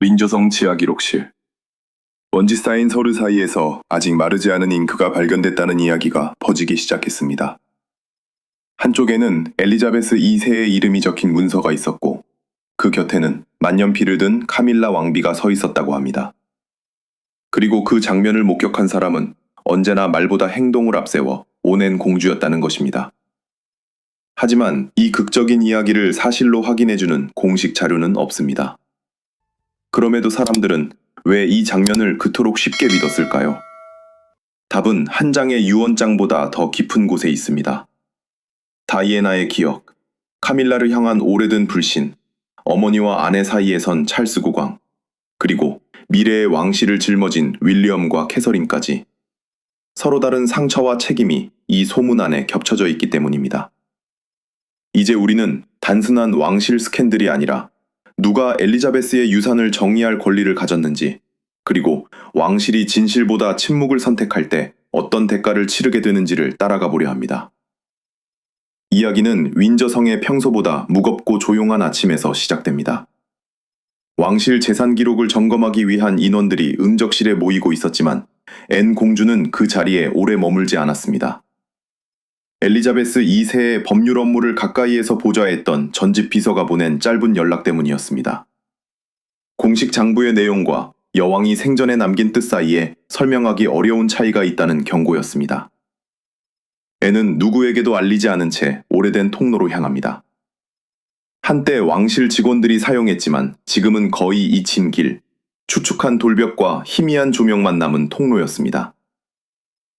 윈저성 지하 기록실. 먼지 쌓인 서류 사이에서 아직 마르지 않은 잉크가 발견됐다는 이야기가 퍼지기 시작했습니다. 한쪽에는 엘리자베스 2세의 이름이 적힌 문서가 있었고, 그 곁에는 만년필을 든 카밀라 왕비가 서 있었다고 합니다. 그리고 그 장면을 목격한 사람은 언제나 말보다 행동을 앞세워 오낸 공주였다는 것입니다. 하지만 이 극적인 이야기를 사실로 확인해주는 공식 자료는 없습니다. 그럼에도 사람들은 왜 이 장면을 그토록 쉽게 믿었을까요? 답은 한 장의 유언장보다 더 깊은 곳에 있습니다. 다이애나의 기억, 카밀라를 향한 오래된 불신, 어머니와 아내 사이에선 찰스 국왕, 그리고 미래의 왕실을 짊어진 윌리엄과 캐서린까지 서로 다른 상처와 책임이 이 소문 안에 겹쳐져 있기 때문입니다. 이제 우리는 단순한 왕실 스캔들이 아니라 누가 엘리자베스의 유산을 정리할 권리를 가졌는지, 그리고 왕실이 진실보다 침묵을 선택할 때 어떤 대가를 치르게 되는지를 따라가 보려 합니다. 이야기는 윈저성의 평소보다 무겁고 조용한 아침에서 시작됩니다. 왕실 재산 기록을 점검하기 위한 인원들이 응접실에 모이고 있었지만 앤 공주는 그 자리에 오래 머물지 않았습니다. 엘리자베스 2세의 법률 업무를 가까이에서 보좌했던 전직 비서가 보낸 짧은 연락 때문이었습니다. 공식 장부의 내용과 여왕이 생전에 남긴 뜻 사이에 설명하기 어려운 차이가 있다는 경고였습니다. 앤은 누구에게도 알리지 않은 채 오래된 통로로 향합니다. 한때 왕실 직원들이 사용했지만 지금은 거의 잊힌 길, 축축한 돌벽과 희미한 조명만 남은 통로였습니다.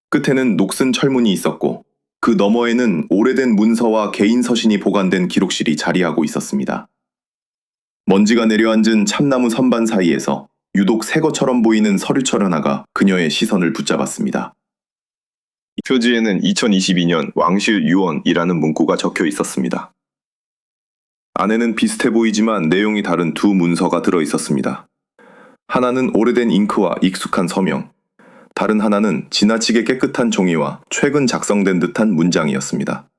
끝에는 녹슨 철문이 있었고 그 너머에는 오래된 문서와 개인 서신이 보관된 기록실이 자리하고 있었습니다. 먼지가 내려앉은 참나무 선반 사이에서 유독 새 것처럼 보이는 서류철 하나가 그녀의 시선을 붙잡았습니다. 표지에는 2022년 왕실 유언이라는 문구가 적혀 있었습니다. 안에는 비슷해 보이지만 내용이 다른 두 문서가 들어 있었습니다. 하나는 오래된 잉크와 익숙한 서명, 다른 하나는 지나치게 깨끗한 종이와 최근 작성된 듯한 문장이었습니다.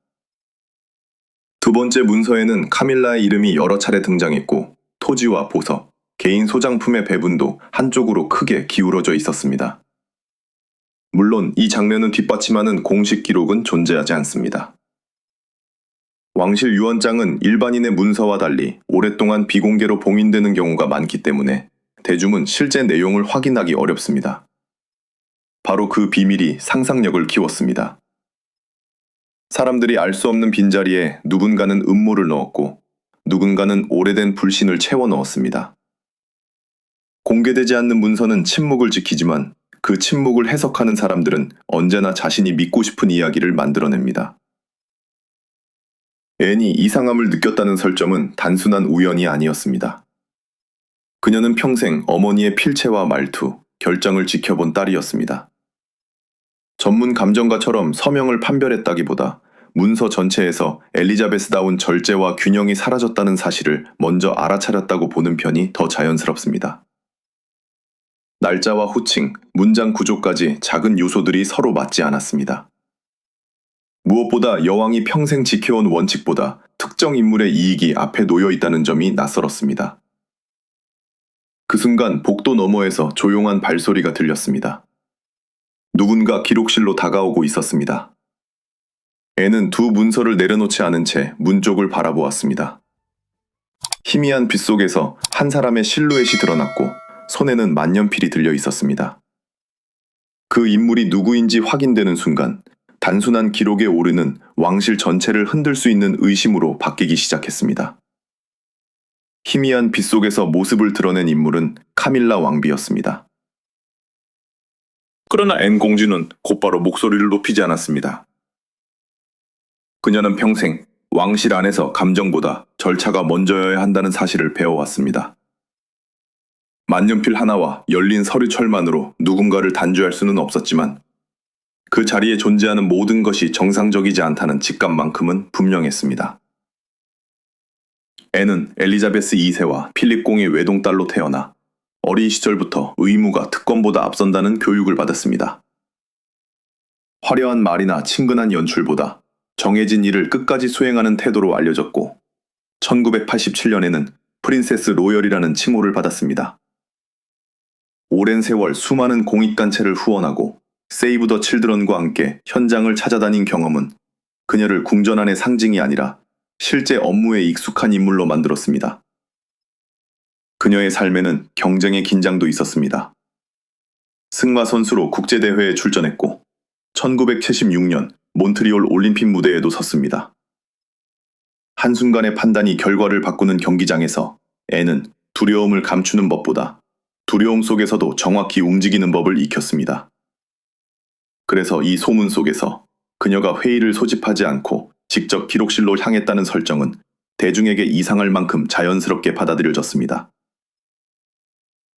두 번째 문서에는 카밀라의 이름이 여러 차례 등장했고 토지와 보석, 개인 소장품의 배분도 한쪽으로 크게 기울어져 있었습니다. 물론 이 장면은 뒷받침하는 공식 기록은 존재하지 않습니다. 왕실 유언장은 일반인의 문서와 달리 오랫동안 비공개로 봉인되는 경우가 많기 때문에 대중은 실제 내용을 확인하기 어렵습니다. 바로 그 비밀이 상상력을 키웠습니다. 사람들이 알 수 없는 빈자리에 누군가는 음모를 넣었고 누군가는 오래된 불신을 채워 넣었습니다. 공개되지 않는 문서는 침묵을 지키지만 그 침묵을 해석하는 사람들은 언제나 자신이 믿고 싶은 이야기를 만들어냅니다. 앤이 이상함을 느꼈다는 설정은 단순한 우연이 아니었습니다. 그녀는 평생 어머니의 필체와 말투, 결정을 지켜본 딸이었습니다. 전문 감정가처럼 서명을 판별했다기보다 문서 전체에서 엘리자베스다운 절제와 균형이 사라졌다는 사실을 먼저 알아차렸다고 보는 편이 더 자연스럽습니다. 날짜와 호칭, 문장 구조까지 작은 요소들이 서로 맞지 않았습니다. 무엇보다 여왕이 평생 지켜온 원칙보다 특정 인물의 이익이 앞에 놓여 있다는 점이 낯설었습니다. 그 순간 복도 너머에서 조용한 발소리가 들렸습니다. 누군가 기록실로 다가오고 있었습니다. 앤은 두 문서를 내려놓지 않은 채 문 쪽을 바라보았습니다. 희미한 빛 속에서 한 사람의 실루엣이 드러났고 손에는 만년필이 들려 있었습니다. 그 인물이 누구인지 확인되는 순간 단순한 기록에 오르는 왕실 전체를 흔들 수 있는 의심으로 바뀌기 시작했습니다. 희미한 빛 속에서 모습을 드러낸 인물은 카밀라 왕비였습니다. 그러나 앤 공주는 곧바로 목소리를 높이지 않았습니다. 그녀는 평생 왕실 안에서 감정보다 절차가 먼저여야 한다는 사실을 배워왔습니다. 만년필 하나와 열린 서류철만으로 누군가를 단죄할 수는 없었지만 그 자리에 존재하는 모든 것이 정상적이지 않다는 직감만큼은 분명했습니다. 앤은 엘리자베스 2세와 필립 공의 외동딸로 태어나 어린 시절부터 의무가 특권보다 앞선다는 교육을 받았습니다. 화려한 말이나 친근한 연출보다 정해진 일을 끝까지 수행하는 태도로 알려졌고 1987년에는 프린세스 로열이라는 칭호를 받았습니다. 오랜 세월 수많은 공익단체를 후원하고 세이브 더 칠드런과 함께 현장을 찾아다닌 경험은 그녀를 궁전안의 상징이 아니라 실제 업무에 익숙한 인물로 만들었습니다. 그녀의 삶에는 경쟁의 긴장도 있었습니다. 승마 선수로 국제대회에 출전했고 1976년 몬트리올 올림픽 무대에도 섰습니다. 한순간의 판단이 결과를 바꾸는 경기장에서 앤은 두려움을 감추는 법보다 두려움 속에서도 정확히 움직이는 법을 익혔습니다. 그래서 이 소문 속에서 그녀가 회의를 소집하지 않고 직접 기록실로 향했다는 설정은 대중에게 이상할 만큼 자연스럽게 받아들여졌습니다.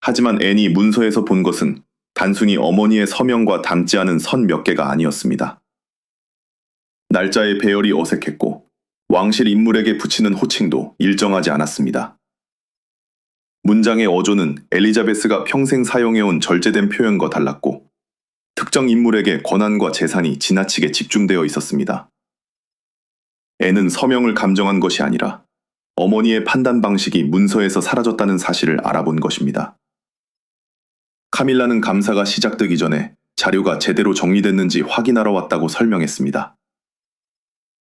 하지만 앤이 문서에서 본 것은 단순히 어머니의 서명과 닮지 않은 선 몇 개가 아니었습니다. 날짜의 배열이 어색했고 왕실 인물에게 붙이는 호칭도 일정하지 않았습니다. 문장의 어조는 엘리자베스가 평생 사용해온 절제된 표현과 달랐고 특정 인물에게 권한과 재산이 지나치게 집중되어 있었습니다. 앤은 서명을 감정한 것이 아니라 어머니의 판단 방식이 문서에서 사라졌다는 사실을 알아본 것입니다. 카밀라는 감사가 시작되기 전에 자료가 제대로 정리됐는지 확인하러 왔다고 설명했습니다.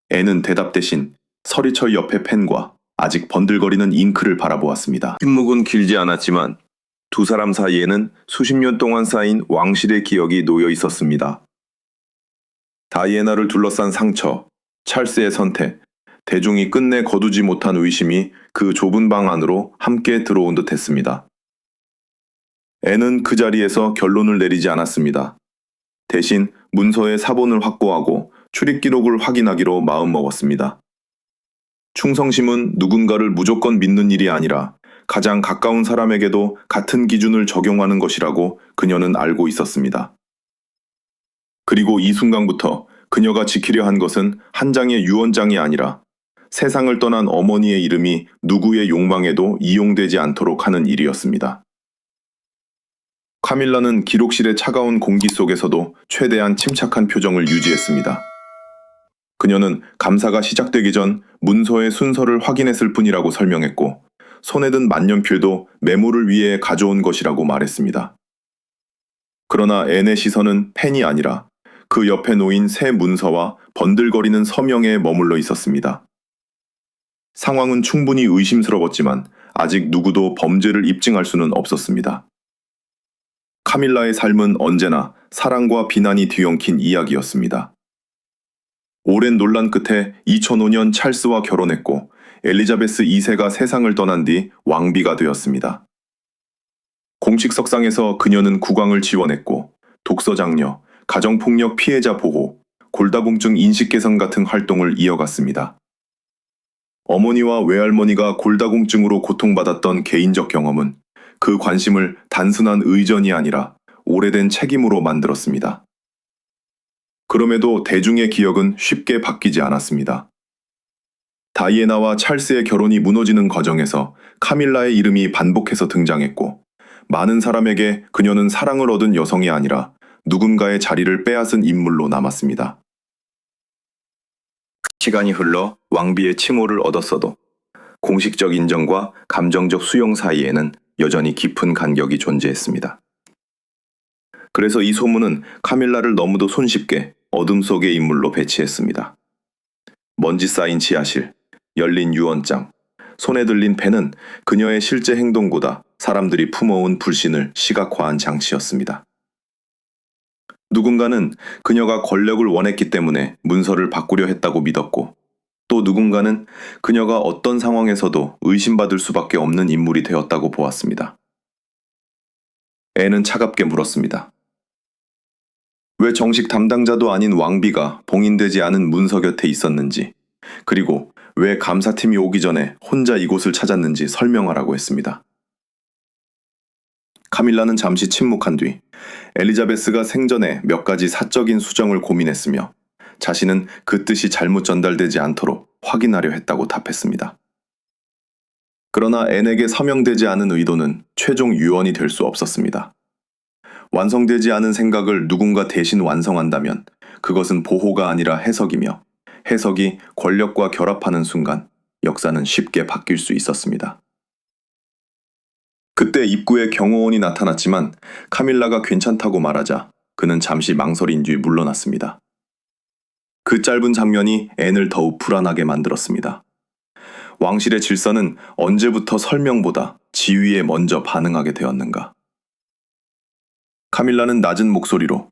앤은 대답 대신 서리철 옆의 펜과 아직 번들거리는 잉크를 바라보았습니다. 침묵은 길지 않았지만 두 사람 사이에는 수십 년 동안 쌓인 왕실의 기억이 놓여 있었습니다. 다이애나를 둘러싼 상처, 찰스의 선택, 대중이 끝내 거두지 못한 의심이 그 좁은 방 안으로 함께 들어온 듯 했습니다. 앤은 그 자리에서 결론을 내리지 않았습니다. 대신 문서의 사본을 확보하고 출입 기록을 확인하기로 마음먹었습니다. 충성심은 누군가를 무조건 믿는 일이 아니라 가장 가까운 사람에게도 같은 기준을 적용하는 것이라고 그녀는 알고 있었습니다. 그리고 이 순간부터 그녀가 지키려 한 것은 한 장의 유언장이 아니라 세상을 떠난 어머니의 이름이 누구의 욕망에도 이용되지 않도록 하는 일이었습니다. 카밀라는 기록실의 차가운 공기 속에서도 최대한 침착한 표정을 유지했습니다. 그녀는 감사가 시작되기 전 문서의 순서를 확인했을 뿐이라고 설명했고 손에 든 만년필도 메모를 위해 가져온 것이라고 말했습니다. 그러나 앤의 시선은 펜이 아니라 그 옆에 놓인 새 문서와 번들거리는 서명에 머물러 있었습니다. 상황은 충분히 의심스러웠지만 아직 누구도 범죄를 입증할 수는 없었습니다. 카밀라의 삶은 언제나 사랑과 비난이 뒤엉킨 이야기였습니다. 오랜 논란 끝에 2005년 찰스와 결혼했고 엘리자베스 2세가 세상을 떠난 뒤 왕비가 되었습니다. 공식 석상에서 그녀는 국왕을 지원했고 독서 장려, 가정폭력 피해자 보호, 골다공증 인식 개선 같은 활동을 이어갔습니다. 어머니와 외할머니가 골다공증으로 고통받았던 개인적 경험은 그 관심을 단순한 의전이 아니라 오래된 책임으로 만들었습니다. 그럼에도 대중의 기억은 쉽게 바뀌지 않았습니다. 다이애나와 찰스의 결혼이 무너지는 과정에서 카밀라의 이름이 반복해서 등장했고 많은 사람에게 그녀는 사랑을 얻은 여성이 아니라 누군가의 자리를 빼앗은 인물로 남았습니다. 시간이 흘러 왕비의 칭호를 얻었어도 공식적 인정과 감정적 수용 사이에는 여전히 깊은 간격이 존재했습니다. 그래서 이 소문은 카밀라를 너무도 손쉽게 어둠 속의 인물로 배치했습니다. 먼지 쌓인 지하실, 열린 유언장, 손에 들린 펜은 그녀의 실제 행동보다 사람들이 품어온 불신을 시각화한 장치였습니다. 누군가는 그녀가 권력을 원했기 때문에 문서를 바꾸려 했다고 믿었고, 또 누군가는 그녀가 어떤 상황에서도 의심받을 수밖에 없는 인물이 되었다고 보았습니다. 앤은 차갑게 물었습니다. 왜 정식 담당자도 아닌 왕비가 봉인되지 않은 문서 곁에 있었는지, 그리고 왜 감사팀이 오기 전에 혼자 이곳을 찾았는지 설명하라고 했습니다. 카밀라는 잠시 침묵한 뒤 엘리자베스가 생전에 몇 가지 사적인 수정을 고민했으며 자신은 그 뜻이 잘못 전달되지 않도록 확인하려 했다고 답했습니다. 그러나 앤에게 서명되지 않은 의도는 최종 유언이 될 수 없었습니다. 완성되지 않은 생각을 누군가 대신 완성한다면 그것은 보호가 아니라 해석이며 해석이 권력과 결합하는 순간 역사는 쉽게 바뀔 수 있었습니다. 그때 입구에 경호원이 나타났지만 카밀라가 괜찮다고 말하자 그는 잠시 망설인 뒤 물러났습니다. 그 짧은 장면이 앤을 더욱 불안하게 만들었습니다. 왕실의 질서는 언제부터 설명보다 지위에 먼저 반응하게 되었는가? 카밀라는 낮은 목소리로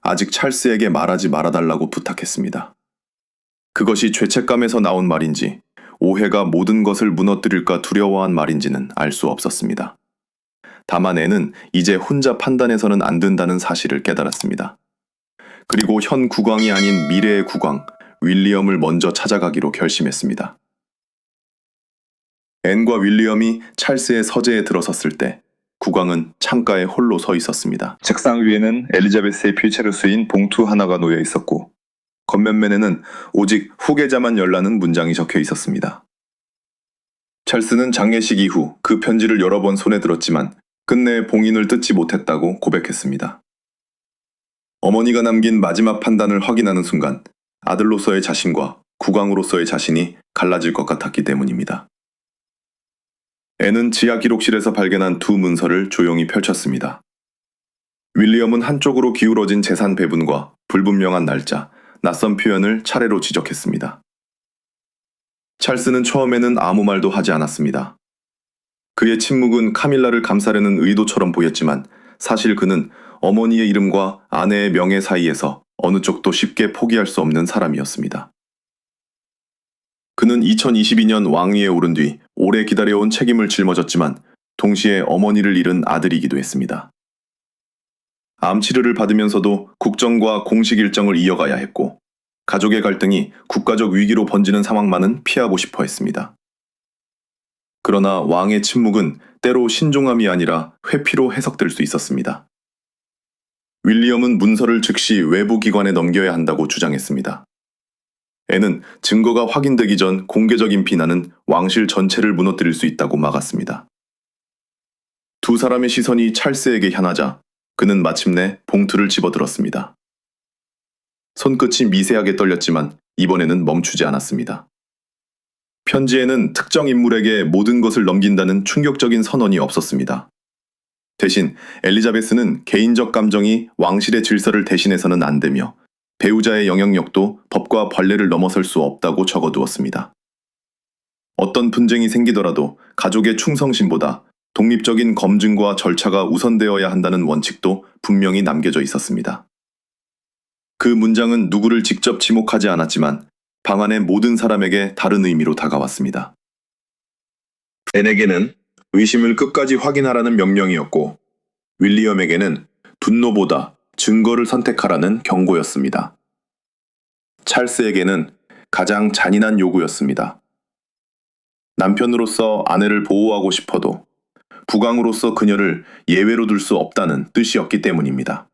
아직 찰스에게 말하지 말아달라고 부탁했습니다. 그것이 죄책감에서 나온 말인지 오해가 모든 것을 무너뜨릴까 두려워한 말인지는 알 수 없었습니다. 다만 앤은 이제 혼자 판단해서는 안 된다는 사실을 깨달았습니다. 그리고 현 국왕이 아닌 미래의 국왕 윌리엄을 먼저 찾아가기로 결심했습니다. 앤과 윌리엄이 찰스의 서재에 들어섰을 때 국왕은 창가에 홀로 서 있었습니다. 책상 위에는 엘리자베스의 필체로 쓰인 봉투 하나가 놓여 있었고 겉면면에는 오직 후계자만 열라는 문장이 적혀 있었습니다. 찰스는 장례식 이후 그 편지를 여러 번 손에 들었지만 끝내 봉인을 뜯지 못했다고 고백했습니다. 어머니가 남긴 마지막 판단을 확인하는 순간 아들로서의 자신과 국왕으로서의 자신이 갈라질 것 같았기 때문입니다. 앤은 지하 기록실에서 발견한 두 문서를 조용히 펼쳤습니다. 윌리엄은 한쪽으로 기울어진 재산 배분과 불분명한 날짜, 낯선 표현을 차례로 지적했습니다. 찰스는 처음에는 아무 말도 하지 않았습니다. 그의 침묵은 카밀라를 감싸려는 의도처럼 보였지만 사실 그는 어머니의 이름과 아내의 명예 사이에서 어느 쪽도 쉽게 포기할 수 없는 사람이었습니다. 그는 2022년 왕위에 오른 뒤 오래 기다려온 책임을 짊어졌지만 동시에 어머니를 잃은 아들이기도 했습니다. 암 치료를 받으면서도 국정과 공식 일정을 이어가야 했고 가족의 갈등이 국가적 위기로 번지는 상황만은 피하고 싶어 했습니다. 그러나 왕의 침묵은 때로 신중함이 아니라 회피로 해석될 수 있었습니다. 윌리엄은 문서를 즉시 외부 기관에 넘겨야 한다고 주장했습니다. 앤은 증거가 확인되기 전 공개적인 비난은 왕실 전체를 무너뜨릴 수 있다고 막았습니다. 두 사람의 시선이 찰스에게 향하자 그는 마침내 봉투를 집어들었습니다. 손끝이 미세하게 떨렸지만 이번에는 멈추지 않았습니다. 편지에는 특정 인물에게 모든 것을 넘긴다는 충격적인 선언이 없었습니다. 대신 엘리자베스는 개인적 감정이 왕실의 질서를 대신해서는 안 되며 배우자의 영향력도 법과 관례를 넘어설 수 없다고 적어두었습니다. 어떤 분쟁이 생기더라도 가족의 충성심보다 독립적인 검증과 절차가 우선되어야 한다는 원칙도 분명히 남겨져 있었습니다. 그 문장은 누구를 직접 지목하지 않았지만 방 안의 모든 사람에게 다른 의미로 다가왔습니다. 앤에게는 의심을 끝까지 확인하라는 명령이었고 윌리엄에게는 분노보다 증거를 선택하라는 경고였습니다. 찰스에게는 가장 잔인한 요구였습니다. 남편으로서 아내를 보호하고 싶어도 국왕으로서 그녀를 예외로 둘 수 없다는 뜻이었기 때문입니다.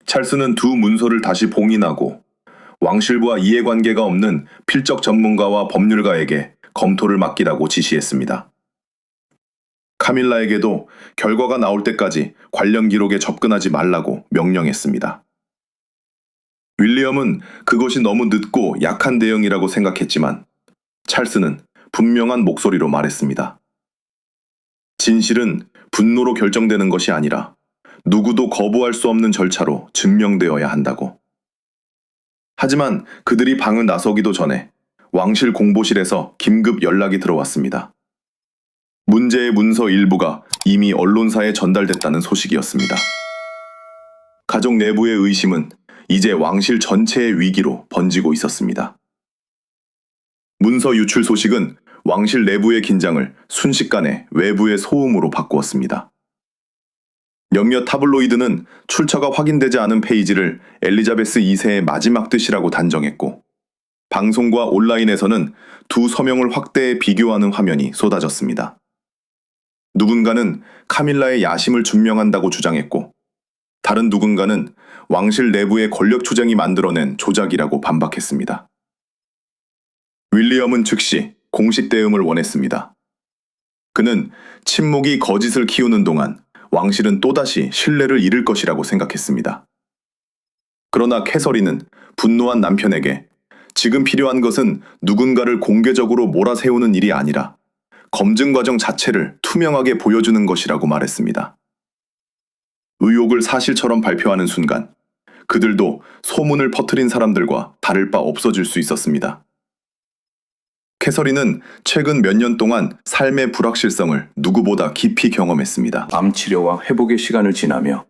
찰스는 두 문서를 다시 봉인하고 왕실과 이해관계가 없는 필적 전문가와 법률가에게 검토를 맡기라고 지시했습니다. 카밀라에게도 결과가 나올 때까지 관련 기록에 접근하지 말라고 명령했습니다. 윌리엄은 그것이 너무 늦고 약한 대응이라고 생각했지만 찰스는 분명한 목소리로 말했습니다. 진실은 분노로 결정되는 것이 아니라 누구도 거부할 수 없는 절차로 증명되어야 한다고. 하지만 그들이 방을 나서기도 전에 왕실 공보실에서 긴급 연락이 들어왔습니다. 문제의 문서 일부가 이미 언론사에 전달됐다는 소식이었습니다. 가족 내부의 의심은 이제 왕실 전체의 위기로 번지고 있었습니다. 문서 유출 소식은 왕실 내부의 긴장을 순식간에 외부의 소음으로 바꾸었습니다. 몇몇 타블로이드는 출처가 확인되지 않은 페이지를 엘리자베스 2세의 마지막 뜻이라고 단정했고 방송과 온라인에서는 두 서명을 확대해 비교하는 화면이 쏟아졌습니다. 누군가는 카밀라의 야심을 증명한다고 주장했고 다른 누군가는 왕실 내부의 권력 투쟁이 만들어낸 조작이라고 반박했습니다. 윌리엄은 즉시 공식 대응을 원했습니다. 그는 침묵이 거짓을 키우는 동안 왕실은 또다시 신뢰를 잃을 것이라고 생각했습니다. 그러나 캐서린은 분노한 남편에게 지금 필요한 것은 누군가를 공개적으로 몰아세우는 일이 아니라 검증 과정 자체를 투명하게 보여주는 것이라고 말했습니다. 의혹을 사실처럼 발표하는 순간 그들도 소문을 퍼뜨린 사람들과 다를 바 없어질 수 있었습니다. 캐서린은 최근 몇 년 동안 삶의 불확실성을 누구보다 깊이 경험했습니다. 암 치료와 회복의 시간을 지나며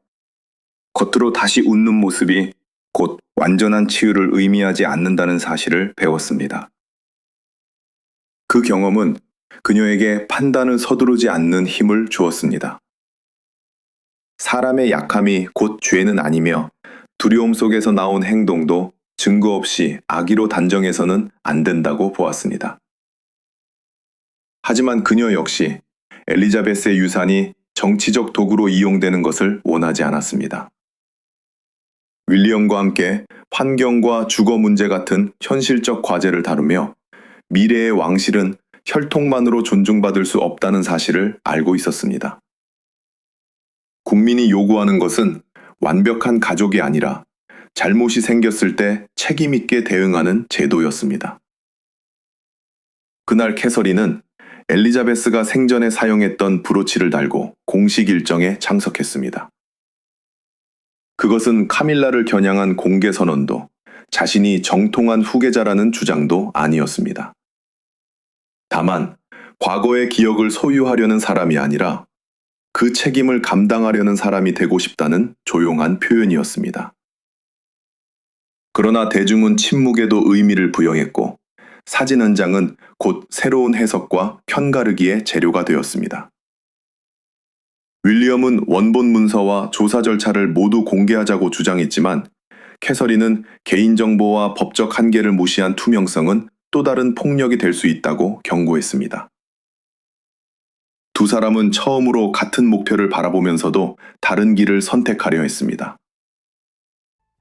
겉으로 다시 웃는 모습이 곧 완전한 치유를 의미하지 않는다는 사실을 배웠습니다. 그 경험은 그녀에게 판단을 서두르지 않는 힘을 주었습니다. 사람의 약함이 곧 죄는 아니며 두려움 속에서 나온 행동도 증거 없이 악의로 단정해서는 안 된다고 보았습니다. 하지만 그녀 역시 엘리자베스의 유산이 정치적 도구로 이용되는 것을 원하지 않았습니다. 윌리엄과 함께 환경과 주거 문제 같은 현실적 과제를 다루며 미래의 왕실은 혈통만으로 존중받을 수 없다는 사실을 알고 있었습니다. 국민이 요구하는 것은 완벽한 가족이 아니라 잘못이 생겼을 때 책임 있게 대응하는 제도였습니다. 그날 캐서린은 엘리자베스가 생전에 사용했던 브로치를 달고 공식 일정에 참석했습니다. 그것은 카밀라를 겨냥한 공개 선언도 자신이 정통한 후계자라는 주장도 아니었습니다. 다만 과거의 기억을 소유하려는 사람이 아니라 그 책임을 감당하려는 사람이 되고 싶다는 조용한 표현이었습니다. 그러나 대중은 침묵에도 의미를 부여했고 사진 한 장은 곧 새로운 해석과 편가르기의 재료가 되었습니다. 윌리엄은 원본 문서와 조사 절차를 모두 공개하자고 주장했지만 캐서린은 개인정보와 법적 한계를 무시한 투명성은 또 다른 폭력이 될 수 있다고 경고했습니다. 두 사람은 처음으로 같은 목표를 바라보면서도 다른 길을 선택하려 했습니다.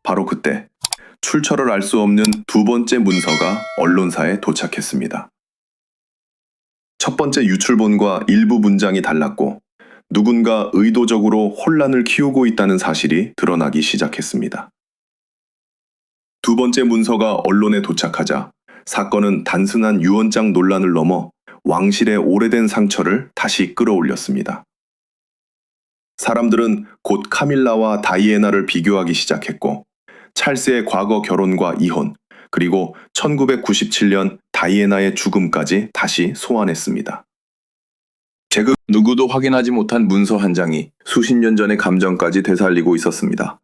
바로 그때 출처를 알 수 없는 두 번째 문서가 언론사에 도착했습니다. 첫 번째 유출본과 일부 문장이 달랐고 누군가 의도적으로 혼란을 키우고 있다는 사실이 드러나기 시작했습니다. 두 번째 문서가 언론에 도착하자 사건은 단순한 유언장 논란을 넘어 왕실의 오래된 상처를 다시 끌어올렸습니다. 사람들은 곧 카밀라와 다이애나를 비교하기 시작했고 찰스의 과거 결혼과 이혼, 그리고 1997년 다이애나의 죽음까지 다시 소환했습니다. 누구도 확인하지 못한 문서 한 장이 수십 년 전의 감정까지 되살리고 있었습니다.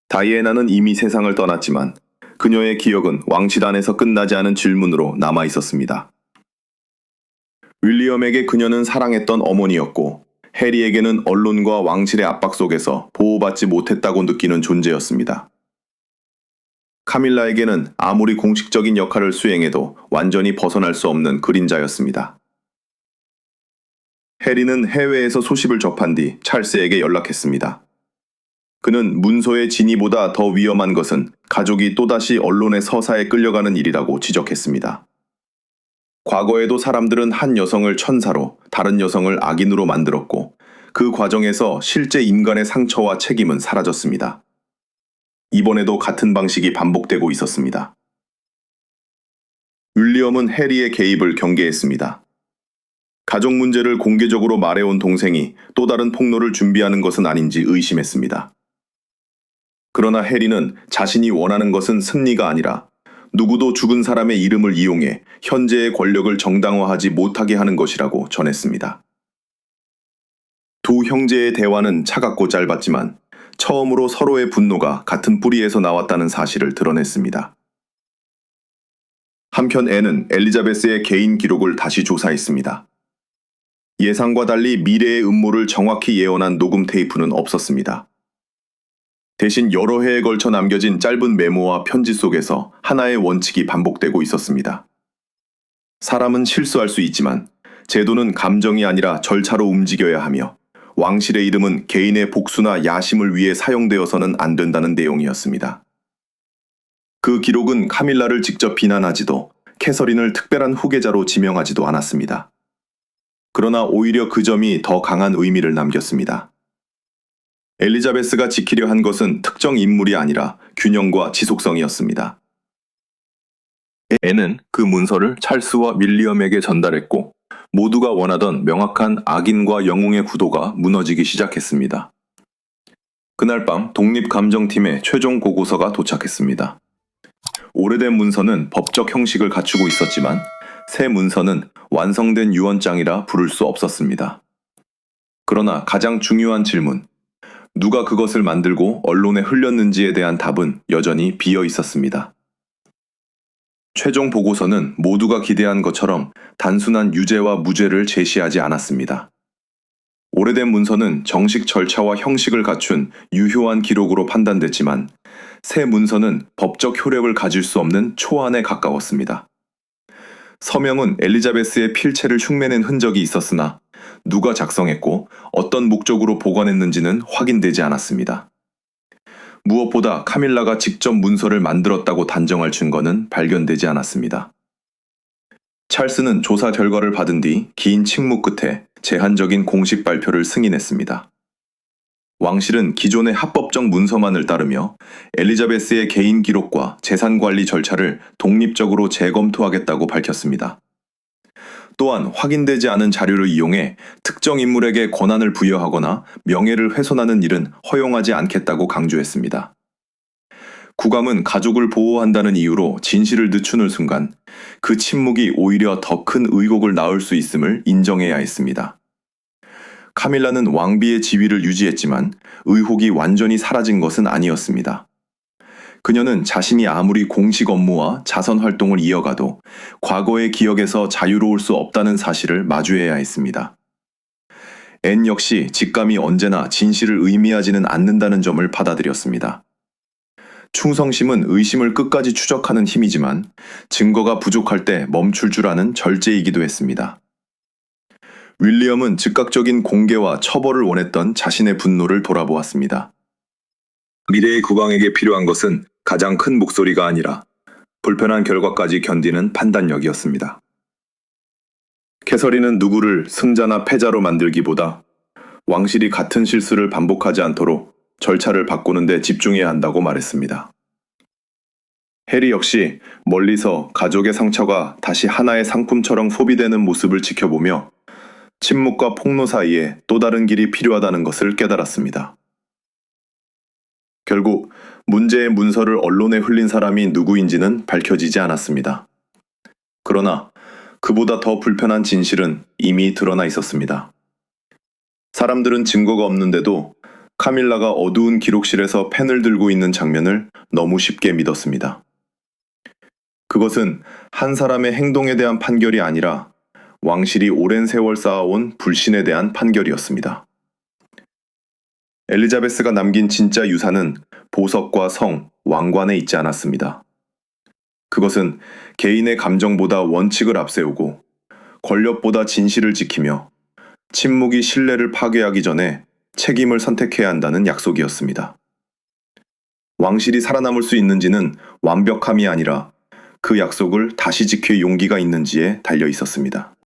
다이애나는 이미 세상을 떠났지만 그녀의 기억은 왕실 안에서 끝나지 않은 질문으로 남아 있었습니다. 윌리엄에게 그녀는 사랑했던 어머니였고 해리에게는 언론과 왕실의 압박 속에서 보호받지 못했다고 느끼는 존재였습니다. 카밀라에게는 아무리 공식적인 역할을 수행해도 완전히 벗어날 수 없는 그림자였습니다. 해리는 해외에서 소식을 접한 뒤 찰스에게 연락했습니다. 그는 문서의 진위보다 더 위험한 것은 가족이 또다시 언론의 서사에 끌려가는 일이라고 지적했습니다. 과거에도 사람들은 한 여성을 천사로 다른 여성을 악인으로 만들었고 그 과정에서 실제 인간의 상처와 책임은 사라졌습니다. 이번에도 같은 방식이 반복되고 있었습니다. 윌리엄은 해리의 개입을 경계했습니다. 가족 문제를 공개적으로 말해온 동생이 또 다른 폭로를 준비하는 것은 아닌지 의심했습니다. 그러나 해리는 자신이 원하는 것은 승리가 아니라 누구도 죽은 사람의 이름을 이용해 현재의 권력을 정당화하지 못하게 하는 것이라고 전했습니다. 두 형제의 대화는 차갑고 짧았지만 처음으로 서로의 분노가 같은 뿌리에서 나왔다는 사실을 드러냈습니다. 한편 앤은 엘리자베스의 개인 기록을 다시 조사했습니다. 예상과 달리 미래의 음모를 정확히 예언한 녹음 테이프는 없었습니다. 대신 여러 해에 걸쳐 남겨진 짧은 메모와 편지 속에서 하나의 원칙이 반복되고 있었습니다. 사람은 실수할 수 있지만 제도는 감정이 아니라 절차로 움직여야 하며 왕실의 이름은 개인의 복수나 야심을 위해 사용되어서는 안 된다는 내용이었습니다. 그 기록은 카밀라를 직접 비난하지도 캐서린을 특별한 후계자로 지명하지도 않았습니다. 그러나 오히려 그 점이 더 강한 의미를 남겼습니다. 엘리자베스가 지키려 한 것은 특정 인물이 아니라 균형과 지속성이었습니다. 앤은 그 문서를 찰스와 윌리엄에게 전달했고 모두가 원하던 명확한 악인과 영웅의 구도가 무너지기 시작했습니다. 그날 밤 독립감정팀의 최종 보고서가 도착했습니다. 오래된 문서는 법적 형식을 갖추고 있었지만 새 문서는 완성된 유언장이라 부를 수 없었습니다. 그러나 가장 중요한 질문, 누가 그것을 만들고 언론에 흘렸는지에 대한 답은 여전히 비어 있었습니다. 최종 보고서는 모두가 기대한 것처럼 단순한 유죄와 무죄를 제시하지 않았습니다. 오래된 문서는 정식 절차와 형식을 갖춘 유효한 기록으로 판단됐지만 새 문서는 법적 효력을 가질 수 없는 초안에 가까웠습니다. 서명은 엘리자베스의 필체를 흉내낸 흔적이 있었으나 누가 작성했고 어떤 목적으로 보관했는지는 확인되지 않았습니다. 무엇보다 카밀라가 직접 문서를 만들었다고 단정할 증거는 발견되지 않았습니다. 찰스는 조사 결과를 받은 뒤 긴 침묵 끝에 제한적인 공식 발표를 승인했습니다. 왕실은 기존의 합법적 문서만을 따르며 엘리자베스의 개인 기록과 재산 관리 절차를 독립적으로 재검토하겠다고 밝혔습니다. 또한 확인되지 않은 자료를 이용해 특정 인물에게 권한을 부여하거나 명예를 훼손하는 일은 허용하지 않겠다고 강조했습니다. 국왕은 가족을 보호한다는 이유로 진실을 늦추는 순간 그 침묵이 오히려 더 큰 의혹을 낳을 수 있음을 인정해야 했습니다. 카밀라는 왕비의 지위를 유지했지만 의혹이 완전히 사라진 것은 아니었습니다. 그녀는 자신이 아무리 공식 업무와 자선 활동을 이어가도 과거의 기억에서 자유로울 수 없다는 사실을 마주해야 했습니다. 앤 역시 직감이 언제나 진실을 의미하지는 않는다는 점을 받아들였습니다. 충성심은 의심을 끝까지 추적하는 힘이지만 증거가 부족할 때 멈출 줄 아는 절제이기도 했습니다. 윌리엄은 즉각적인 공개와 처벌을 원했던 자신의 분노를 돌아보았습니다. 미래의 국왕에게 필요한 것은 가장 큰 목소리가 아니라 불편한 결과까지 견디는 판단력이었습니다. 캐서린은 누구를 승자나 패자로 만들기보다 왕실이 같은 실수를 반복하지 않도록 절차를 바꾸는 데 집중해야 한다고 말했습니다. 해리 역시 멀리서 가족의 상처가 다시 하나의 상품처럼 소비되는 모습을 지켜보며 침묵과 폭로 사이에 또 다른 길이 필요하다는 것을 깨달았습니다. 결국 문제의 문서를 언론에 흘린 사람이 누구인지는 밝혀지지 않았습니다. 그러나 그보다 더 불편한 진실은 이미 드러나 있었습니다. 사람들은 증거가 없는데도 카밀라가 어두운 기록실에서 펜을 들고 있는 장면을 너무 쉽게 믿었습니다. 그것은 한 사람의 행동에 대한 판결이 아니라 왕실이 오랜 세월 쌓아온 불신에 대한 판결이었습니다. 엘리자베스가 남긴 진짜 유산은 보석과 성, 왕관에 있지 않았습니다. 그것은 개인의 감정보다 원칙을 앞세우고 권력보다 진실을 지키며 침묵이 신뢰를 파괴하기 전에 책임을 선택해야 한다는 약속이었습니다. 왕실이 살아남을 수 있는지는 완벽함이 아니라 그 약속을 다시 지킬 용기가 있는지에 달려 있었습니다.